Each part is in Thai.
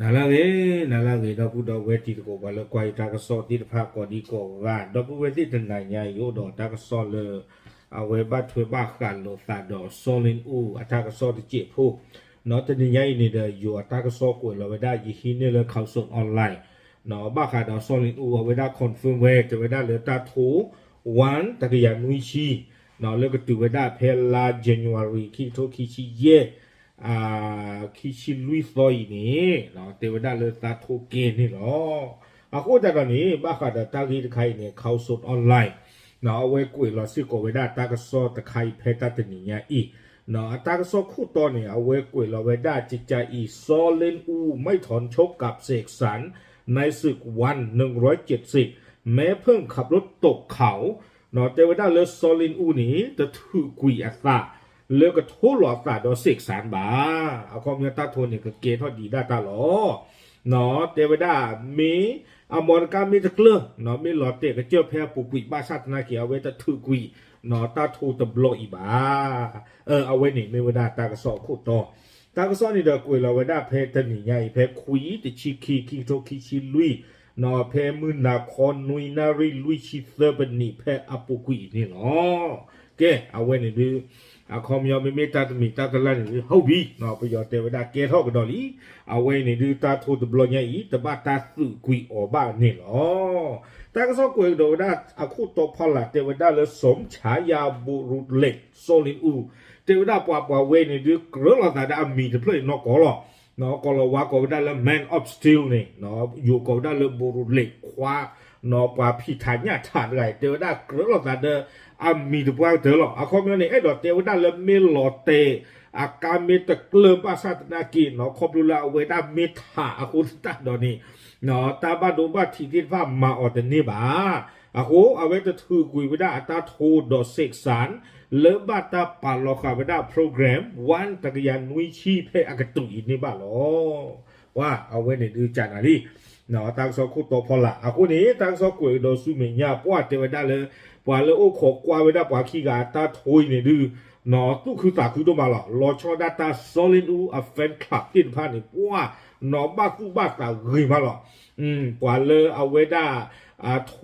nalage da bu da weti ko ba le kwai ta ka so ti pha ko di ko ga da bu weti de na nya yo do ta ka so le a we ba thwe ba khan lo sa do so lin u ata ka so ti je phu no te ni nya ni de yo ata ka so ko lo we da yi hi ne le khao so online no ba kha da so lin u we da confirm we te we da le ta thu 1 ta ka ya nui chi no le ko tu we da phe la January ki to ki chi yeคิชิลุยซอยนี่เนาะเทวดาเลยตาโทเกนี่เนาะအခုတကนี้บ้าขาดตากีตะไคเนี่ยเข้าสดออนไลน์เนาะเวกุยลอสิโกเวดาตากซอตะไคเพตตนี่ญาอีเนาะตากซอคู่ตอเนี่ยเอาเวกุยลอเวดาจิตใจอีซอเลนอูไม่ถอนชกกับเสกสรรในศึกวัน170แม้เพิ่งขับรถตกเขาเนาะเทวดาเลยซอเลนอูนี่จะถือกุยอัตตาเลือกก็โทษหลอกตาดอเสกสารบาเอาความเงี้ยตาโทนเนี่ยก็เกทอดีได้ตาหลอเนาะเทวดามีอมรกามีตะเกลือเนาะมีหลอดเตะก็เจ้าแพ้ปุกวิบ้าชาตินาเขียวไว้ตะถือกุยเนาะตาโทตะบลออีบาเอาไว้นี่ไม่เวลาตากระสอบคู่ต่อตากระสอบนี่เด็กกุยเราไว้ได้แพ้ตะหนีใหญ่แพ้คุยติชิคีโตคิชิลุยเนาะแพ้มือนาคอนนุยนาริลุยชิเซอร์บันนี่แพ้อปุกุยนี่เนาะแกเอาไว้นี่ดูคอมยอมไม่ตาตมีตาตะลันนี่เฮาบีเนาะไปยอเทวดาเกทอกดอลีเอาไว้นี่ดูตาโทตะบลอใหญ่ตะบาตาสึกุยออบ้านี่เนาะตากระสอบกุยโดดาอะคู่ตพละเทวดาเลยสมฉายาบุรุษเหล็กโซลินอูเทวดาปว่าเวนี่ดูกระลาตาดามีตะเพลนอกอลอเนาะกอลวาก็ได้ละ man of steel นี่เนาะอยู่ก็ได้ละบุรุษเหล็กคว้าเนาะปว่าพิธาญาถาดไรเทวดากระลาตาเดมีตัวเตอหรอคอมเนี่ยไอ้ดอกเทวดาเลยมีหลอเตอาการมีตะเกลือภาษาตนากีเนาะคอมดูแลเอาไว้ได้มีถาคุณตาดอนี่เนาะตาบ้านดูบ้านที่ที่ว่ามาออดนี่บ้าเอาไว้จะถือกุยไว้ได้ตาโทดอเสกสารเลิบ้าตาปาลอคาไว้ได้โปรแกรมวันตะกยานนุยชีเพอากตุยนี่บ้าหรอว่าเอาไว้ในดูจานอะไรเนาะตั้งสกุลตัวพอละนี้ตั้งสกุลโดสุเมียป้าเทวดาเลยว่าเลยโอ้ขอกว่าไว้ได้ว่าขี้กาตาโถยเนี่ยดูเนาะตู้คือตาคือตัวมาหรอรอชอดาตาโซลินอูแฟนคลับที่ผ่านเนี่ยว่าเนาะบ้าตู้บ้าตาเฮ้ยมาหรอกว่าเลยเอาไว้ได้โท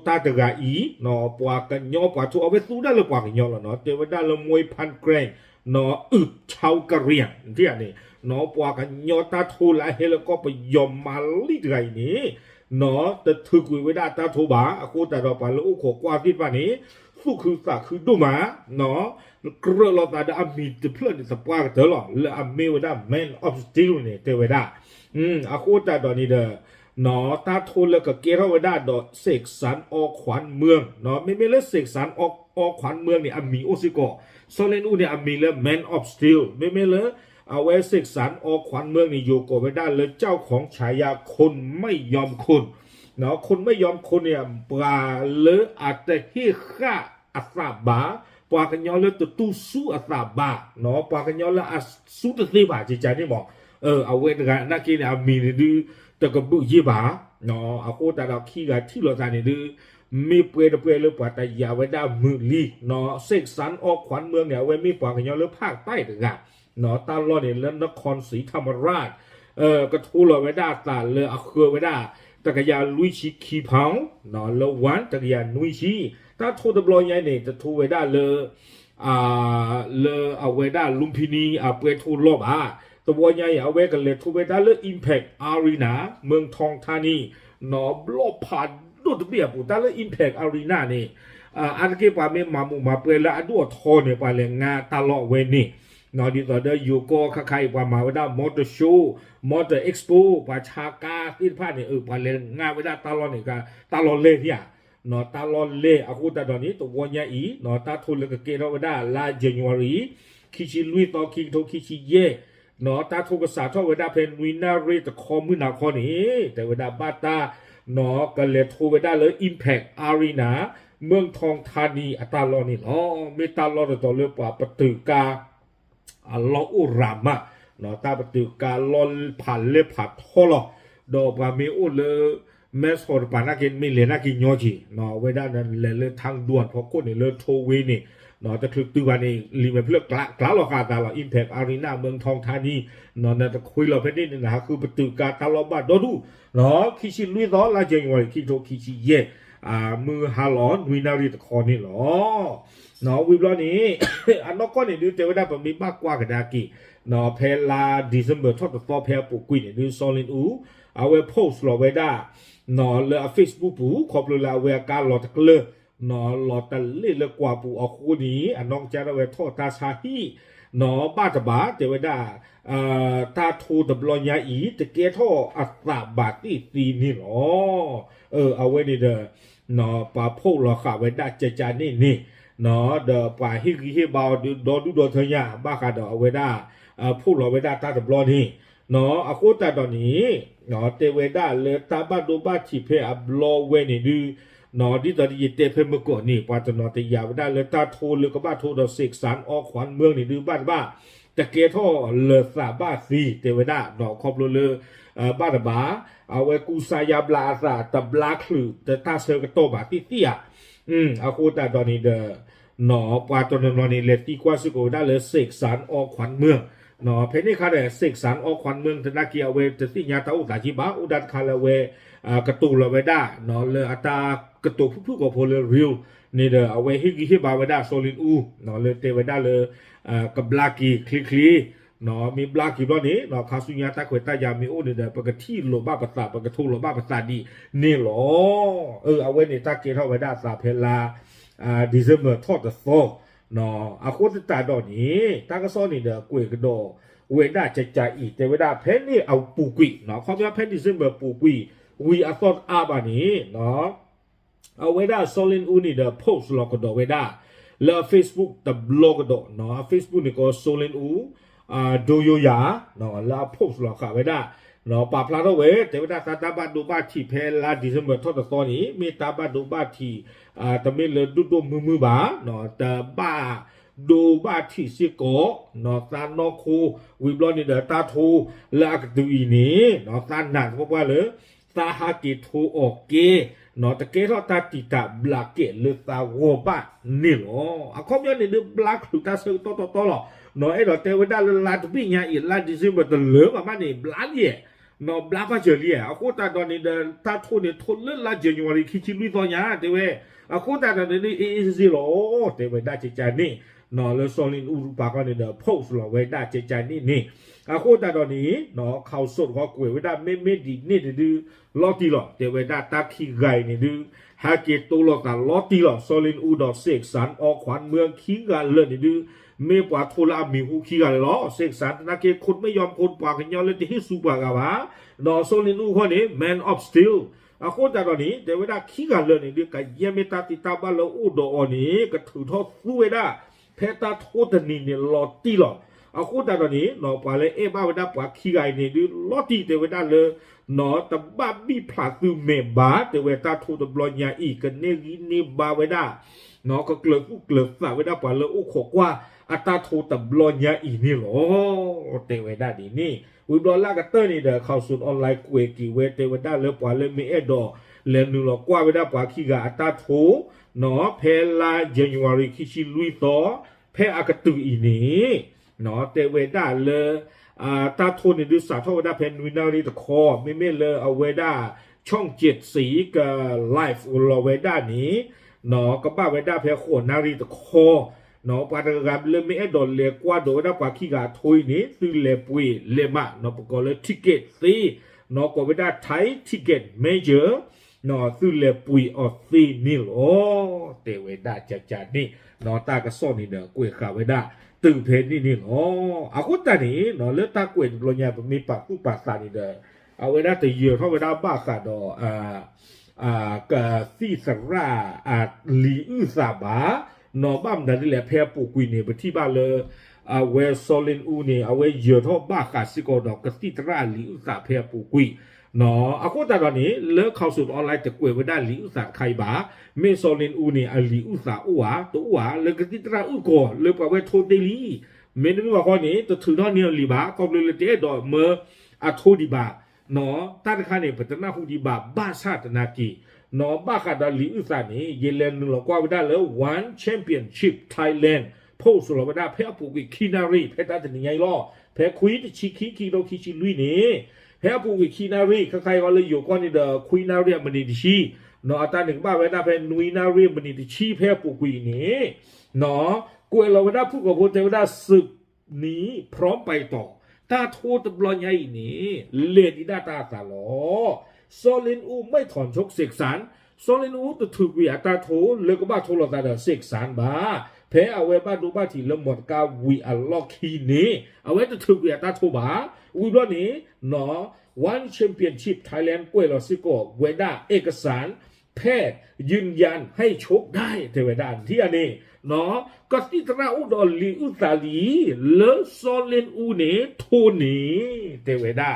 ตาตะกาอีเนาะกว่ากันย่อกว่าทูเอาไว้สู้ได้เลยกว่ากันย่อแล้วเนาะเทวดาเลยมวยพันแกรงเนาะอึดชาวกะเหรี่ยงที่อันนี้เนาะกว่ากันย่อตาโทละเฮแล้วก็ไปยอมมาลิดไรนี้เนาะแต่ถือกุยไว้ได้ตาโทบากูแต่เราไปแล้วโอ้ขอกว่าที่ป่านนี้สู้คือสักคือดูมาเนาะกระเราแต่ได้มีแต่เพื่อนสปาร์กเถอะหรอแล้วมีไว้ได้ man of steel เนี่ยเทวดากูแต่ตอนนี้เด้อเนาะตาโทแล้วก็เกล้าไว้ได้ดอกเสกสรรออกขวัญเมืองเนาะไม่เลือกเสกสรรออกขวัญเมืองเนี่ยมีโอซิโกโซเลนูเนี่ยมีเลือก man of steel ไม่เลือกเอาไว้เสกสรรออกขวัญเมืองนี่อยู่ก็ไว้ได้เลยเจ้าของฉายาคนไม่ยอมคนเนาะคนไม่ยอมคนเนี่ยปลาเลออาจจะให้ฆ่าอัศบาปลากันยอเลอตัวตู้สู้อัศบาเนาะปลากันยอเลออัสู้ตัวที่บาจิตใจนี่บอกเอาไว้กันนักกินเนี่ยมีนี่ดูแต่ก็บุยี่บาเนาะเอาโคตรเราขี้กันที่เราทานนี่ดูมีเปลือยเลยปลาแต่ยาไว้ได้มือลีเนาะเสกสรรออกขวัญเมืองเนี่ยไว้มีปลากันยอเลอภาคใต้ถึงอ่ะเนาะตาลอเนี่ยแล้วนครศรีธรรมราชก็ทูลไว้ได้ตาเลยเอาเครือไว้ได้ตะกยาลุยชีขีเผาเนาะแล้ววันตะกยานุยชีถ้าทูตะบลอยใหญ่เนี่ยจะทูไว้ได้เลยเอาไว้ได้ลุมพินีเปลือยทูรอบตะบลอยใหญ่เอาไว้กันเลยทูไว้ได้เลย Impact Arena เมืองทองธานีเนาะรอบผ่านดูตะเบียบุตรเลย Impact Arena นี่อันกี้ป่าเมื่อมาเปลือยแล้วอันดูทอเนี่ยป่าเลยงาตลอดเวนี่นอดีต่อเดยูโก้ใครว่ามาว่าได้มอเตอร์โชว์มอเตอร์เอ็กซ์โปป่าชากาที่ผ่านเนี่ยป่าเลยงานว่าได้ตลอดเนี่ยก็ตลอดเลยที่อ่ะนอตลอดเลยอากูแต่ตอนนี้ตัววันยาอีนอตาทุนเลยก็เกณฑ์ว่าได้ลาเจนวารีคิชิลุยต่อคิงโตคิชิเย่นอตาทุกษาชอบว่าได้เพนวินารีตะคอมือหนาคอนี้แต่ว่าได้บาตานอก็เลยทูว่าได้เลย Impact Arena เมืองทองธานีตลอดนี่ไม่ตลอดต่อเลยป่าปฏิกาลออุรามะเนาะตาปฏิการลอนผ่านเล็บผัดทอลดอกว่ามีอุเลแมสโฮดปานากินไม่เลนักกินยอจีเนาะเวลานั้นเลยทางด่วนเพราะคนเนี่ยเลยโทวีนี่ เนาะแต่คือตัววันนี้รีเมเพื่อกล้าหลอกตาเราอิมแพคอารีนาเมืองทองธานีเนาะแต่คุยเราเพิ่นนี่นะคือประตูการตลอดบ้านดอดูเนาะคิชิลุยต่อละเจงว่าคิโตคิชิเยมือฮาลอนวินารีตะคอนี่หรอเนาะวิบล้อนี้ อันนอกก็เนี่ยดูแต่ว่าได้แบบมีมากกว่ากันดากีเนาะเพลาดิเซมเบอร์ทอดต่อเพลปุกุยเนี่ยดูซอลินอูเอาไว้โพสต์เราไว้ได้เนาะเลยเฟซบุ๊กปูขอบเลยละเวการหลอดตะเลเนาะหลอดตะเล่กว่าปูเอาคู่นี้อันน้องจะเอาไว้ทอดตาชาฮีเนาะบ้าตะบาเดี๋ยวไว้ได้ตาทูดับลอยาอีตะเกียท่ออัตราบาตีตีนี่หรอเอาไว้นี่เด้อเนาะปาโพกเราขาไว้ได้เจจานี่เนาะเด้อปาฮิบาวดูเทียบ้าขาเด้อเอาไว้ได้พูดเราไว้ได้ตาดับลอยนี่เนาะอากูตาตอนนี้เนาะเตเวด้าเลยตาบ้าดูบ้าชีเพอับลอเวนี่ดูเนาะที่ตอนนี้เตเพเมื่อก่อนนี่ปาจะนอตยาไว้ได้เลยตาโทเลยก็บ้าโทดอเสกสารออกขวัญเมืองนี่ดูบ้าตะเกียท่อเลอสาบ้าซีเตเวด้าเนาะครอบเลยบ้าตะบาเอาไว้กูสายาบลาซาตะบลาคลือแต่ตาเซลกโตบาติเตียอากูตาตอนนี้เดอเนาะปาตอนนี้เลตีกว่าสุโกได้เลยเสกสารออกขวัญเมืองเนาะเพนี่ค่ะเด้เสกสารออกขวัญเมืองธนาเกียเวจะสิญาตาอุตาจิบาอุดันคาลเวกระตูลเวด้าเนาะเลยอัตากระตูผู้กับโพลริวนี่เด้อเอาไว้ฮิบาเวด้าโซลินอูเนาะเลยเตเวด้าเลยกับบลากีคลีเนาะมีบลากีบ้านี้เนาะคาสุญาตาขวยตายามีโอนี่เด้อปกติโลบ้าประสาทปกติโลบ้าประสาทดีนี่หรอเอาไว้ในตาเกียเท่าเวด้าซาเพลาดิเซมเบอร์ทอดตะโซเนาะอาโคตตาดอนี้ตากระซ้อนนี่เด้อกวยกระโดเวด้าใจอีแต่เวด้าเพนนี่เอาปูกุยเนาะเขาจะเพนดิเซมเบอร์ปูกุยวีอาซอนอาบานี้เนาะเอาเวด้าโซลินอูนี่เด้อโพสต์ลอกระโดเวด้าแล้ว Facebook ตะบล็อกกระโดเนาะ Facebook นี่ก็โซลินอูดูโยยาเนาะแล้วโพสต์ลอกขาเวด้าเนาะปาพลาโตเวแต่เวด้าตาบาดูบาที่เพลาดิเซมเบอร์ทอดตะตอนนี้มีตาบาดูบาที่ตะเมเลดูมือบาเนาะแต่บ้าดูบ้าที่สิโกเนาะตานอคูวิบลอนี่เดตาทูลากดูอีนี้เนาะตานหนักเพราะว่าเลยตาฮากิทูโอเกเนาะตะเกทอตาติตาบลาเกเลตาโวบะนี่หรออะคอมยอนนี่บลาคือตาเซอโตหรอเนาะไอ้ดอกเตวดาลาตุปิญาอีลาดิซิมตะเหลือมานี่บลาเนี่ยเนาะบลาพาเจเลียอะโคตาตอนนี้เดตาทูนี่ทุนเลลาเจญวารีคิชิลุยตอนยาเตเวอะโคตาตอนนี้เอซิโลเตเวดาจิจานี่เนาะเลโซลินอูรุปาก็เนี่ยโพสต์เราไว้ได้เจจานี่อาโคตาตอนนี้เนาะเขาสดก็กวยไว้ได้ไม่ดีนี่ดื้อลอตีหรอเตไว้ได้ตาขี้ไก่นี่ดื้อฮาเกตโตหรอกแต่ลอตีหรอโซลินอูดอกเสกสารออกขวัญเมืองขี้กันเลยนี่ดื้อเมื่อปาโทลามีหูขี้กันเลยหรอเสกสารนักเก็ตคนไม่ยอมคนปากกันยอเลยที่ฮิสุปากะวะเนาะโซลินอูคนนี้ man of steel อาโคตาตอนนี้เตไว้ได้ขี้กันเลยนี่ดื้อกับเยเมตาติตาบาลอูดอนี้ก็ถือทอดสู้ไว้ได้เพตาโทตนี่เนี่ยลอตีหรออาคูตาตอนนี้เนาะปาเลยบ้าเวดาปาขี้ไก่เนี่ยดูลอตีเตเวดาเลยเนาะแต่บ้าบีพลาดคือเมบาเตเวดาทูตบลอยาอีกันเนี่ยบาเวดาเนาะก็เกลือสาเวดาปาเลยโอ้ขกว่าอัตาทูตบลอยาอีนี่หรอเตเวดาดีนี่วิบลอลากาเตอร์นี่เด้อเข้าสู่ออนไลน์กวยกีเวเตเวดาเลยปาเลยมีดอเลนนึงหรอกว่าเวดาปาขี้กาอัตาทูเนาะเพลาเจนวารีคิชิลุยต่อเพอากาตุอีนี่เนาะเตเวด้าเลยตาโทนดูสาทวดาเพนวินารีตะคอไม่เลยเอาเวด้าช่องเจ็ดสีกับไลฟ์อุลเวด้านี้เนาะกับบ้าเวด้าเพโคนารีตะคอเนาะปาตะกับเลยไม่ดอนเลยกว่าโดด้าปาขี้กาทอยนี้ซื้อเลปุยเลมาเนาะปกเลยทิเกตสีเนาะกับเวด้าไทยทิเกตเมเจอร์เนาะซื้อเลปุยออซีนี่หรอเตเวด้าจัดนี่เนาะตากระซ่อนนี่เด้อกวยขาเวด้าตึงเพนนี่เนาะอากุตานี่เนาะเลือตากวยลอยามีปากผู้ปากสานี่เด้อเอาเวด้าแต่เยอะเท่าเวด้าบ้าขาดอกะซีสราลีอุซาบาเนาะบ้ามดันนี่แหละแพ้ปูกุยเนี่ยไปที่บ้านเลยเวโซลินอูเนี่ยเอาไว้เยอะเท่าบ้าขาสิโกดอกกะซีตราลีอุซาแพ้ปูกุยเนาะอากุตาตอนนี้เลิกเข้าสู่ออนไลน์จะกวยไว้ได้ลีอุซาใครบ้าเมโซลินอูเนี่ยลีอุซาอัวตัวอัวเลิกกะซีตราอุโกเลิกเอาไว้โทเดลีเมนึกว่าข้อนี้จะถือท่อเนี่ยลีบ้าก็เลยเตะดอกเมื่อโทดีบ้าเนาะตาตะคาเนี่ยพัฒนาหูดีบ้าบ้าชาตินากี นอบ้าขาดาลีอุสานี่เยเลนหลอกว่าไม่ได้แล้ว One Championship Thailand โพสุรไม่ได้แพ้ปูกิคีนารีแพ้ตาจะยังไงล่อแพ้คุยที่ชิคีโรคิชิลุยนี่แพ้ปูกิคีนารีใครๆก็เลยอยู่ก้อนนี่เดอคุยนารีมันดีชีนออัตราหนึ่งบ้าไม่ได้แพ้นุยนารีมันดีชีแพ้ปูกินี่นอกวยเราไม่ได้พูดกับพลเทวดาศึกนี้พร้อมไปต่อตาโทตบลอยใหญ่นี่เลดีดาตาสาลอโซลินอูไม่ถอนชกเสกสารโซลินอูตะถูกวิอาตาโทเลยก็บ้าโทรตาเดเสกสารบ้าแพ้เอาไว้บ้าดูบ้าที่ละหมดกาวิอัลล็อกคีนี้เอาไว้ตะถูกวิอาตาโทบ้าวิบล้อนี้เนาะวันแชมเปี้ยนชิพไทยแลนด์กวยลอซิโกเวด้าเอกสารแพทย์ยืนยันให้ชกได้เทวดาที่อันนี้เนาะก็ที่ตราอุดรลีอุตาลีเลโซเลนอูเนโทนีเทวดา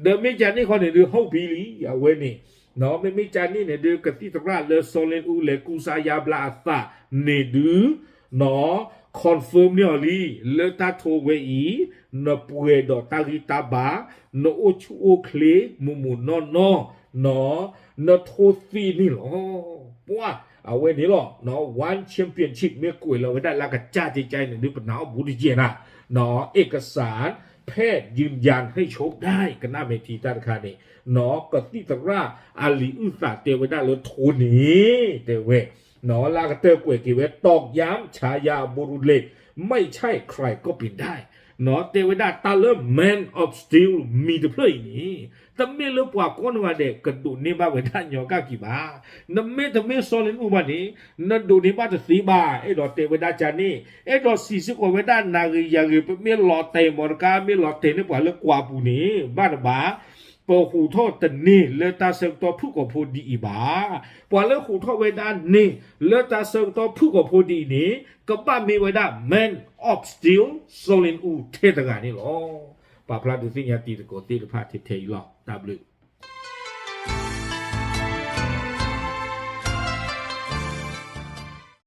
เดิมไม่จานนี่คนเนี่ยดูห้องพีลีอย่าเว้นนี่เนาะไม่จานนี่เนี่ยดูกที่ตราเลโซเลนอูเลกูซายาบลาตาเนดูเนาะคอนเฟิร์มเนี่ยลีเลตาโทเวอีนป่วยดอตาริตาบานโอชูโอเคลมุนอนเนาะนโทซีนี่หรอปัวเอาไว้นี่หรอเนาะวันแชมเปี้ยนชิพเมื่อกุยเราไม่ได้แล้วก็จ้าใจหนึ่งดูปนาวบุรีเจนะเนาะเอกสารแพทย์ยืนยันให้ชกได้กันหน้าเมทีตาคานี่เนาะก็ที่ตราอาลีอุสาเตวได้เลยโทนี้เตเวเนาะลากเตอร์กวยกิเวตอกย้ำฉายาบุรุษเล็กไม่ใช่ใครก็เป็นได้เนาะเตวดาตาเริ่ม Man of Steel มีแต่เพลย์นี้แต่เมื่อเลือกว่าคนว่าเด็กกระดูนี่บ้าเวด้านยอก้ากี่บ้านั่นเมื่อแต่เมื่อโซลินอุบัตินั่นดูนี่บ้าจะสีบ้าไอ้ดอกเตวดาจานี่ไอ้ดอก40กว่าเวด้านนารียารีเป็นเมื่อหลอดเตมอร์กาเมื่อหลอดเตนี่กว่าเลือกกว่าปูนี้บ้านบ้าปอหูทอดแต่นี่เลตาเซลตัวผู้กับพูดีอีบ้าปอเลือกหูทอดเวด้านนี่เลตาเซลตัวผู้กับพูดีนี้ก็บ้านมีเวด้า Man of Steel โซลินอูเทตกานี่หรอปาพลาดูสิญาติตะโกตีตะพาเทเทยหรอ W